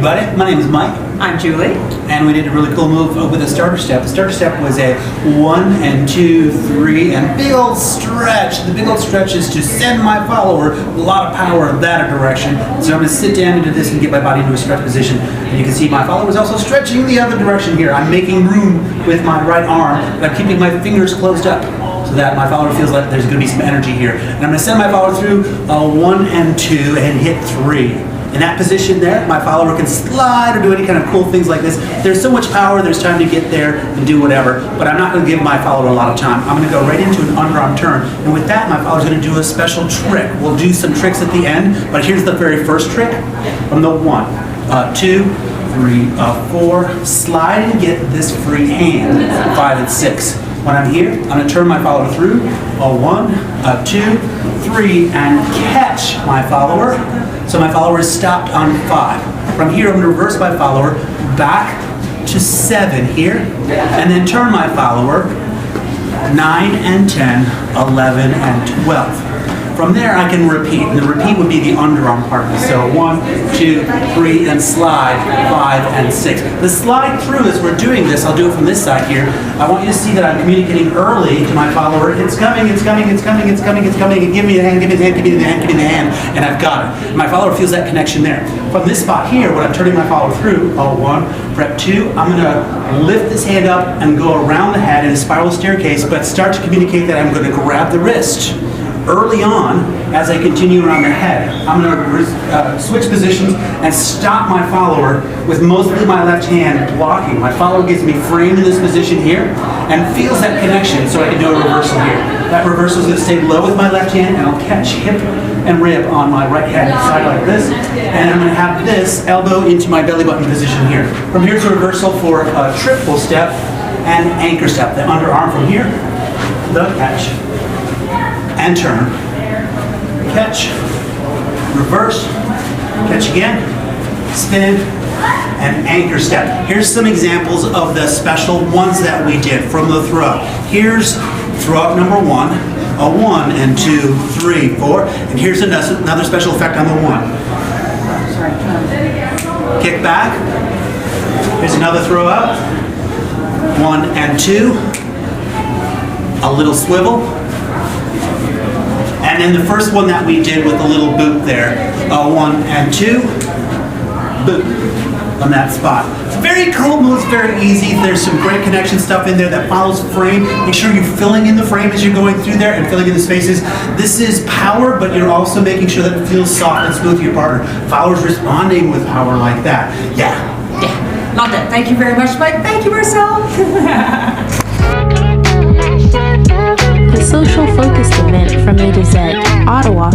everybody, my name is Mike. I'm Julie. And we did a really cool move with a starter step. The starter step was a 1 and 2, 3, and big old stretch. The big old stretch is to send my follower a lot of power in that direction. So I'm going to sit down into this and get my body into a stretch position. And you can see my follower is also stretching the other direction here. I'm making room with my right arm, but I'm keeping my fingers closed up so that my follower feels like there's going to be some energy here. And I'm going to send my follower through a 1 and 2 and hit 3. In that position there, my follower can slide or do any kind of cool things like this. There's so much power, there's time to get there and do whatever, but I'm not going to give my follower a lot of time. I'm going to go right into an underarm turn, and with that, my follower's going to do a special trick. We'll do some tricks at the end, but here's the very first trick from the 1, 2, 3, 4, slide and get this free hand, 5 and 6. When I'm here, I'm going to turn my follower through, a 1, a 2, 3, and catch my follower. So my follower is stopped on 5. From here, I'm going to reverse my follower back to 7 here, and then turn my follower 9 and 10, 11 and 12. From there, I can repeat, and the repeat would be the underarm part of this. So 1, 2, 3, and slide, 5 and 6. The slide through, as we're doing this, I'll do it from this side here. I want you to see that I'm communicating early to my follower. It's coming, it's coming, it's coming, it's coming, it's coming. And give me the hand, give me the hand, give me the hand, give me the hand, and I've got it. My follower feels that connection there. From this spot here, when I'm turning my follower through, 1, prep 2, I'm going to lift this hand up and go around the head in a spiral staircase, but start to communicate that I'm going to grab the wrist. Early on, as I continue around the head, I'm going to switch positions and stop my follower with mostly my left hand blocking. My follower gets me framed in this position here and feels that connection, so I can do a reversal here. That reversal is going to stay low with my left hand, and I'll catch hip and rib on my right hand side like this, and I'm going to have this elbow into my belly button position here. From here's a reversal for a triple step and anchor step. The underarm from here, the catch, and turn, catch, reverse, catch again, spin, and anchor step. Here's some examples of the special ones that we did from the throw. Here's throw up number 1, a 1 and 2, 3, 4, and here's another special effect on the 1. Kick back, here's another throw up, 1 and 2, a little swivel, and then the first one that we did with the little boot there, 1 and 2, boot on that spot. It's very cool moves, very easy. There's some great connection stuff in there that follows frame. Make sure you're filling in the frame as you're going through there and filling in the spaces. This is power, but you're also making sure that it feels soft and smooth to your partner. Followers responding with power like that. Yeah. Loved it. Thank you very much, Mike. Thank you, Marcel. The social focused event from A to Z, Ottawa,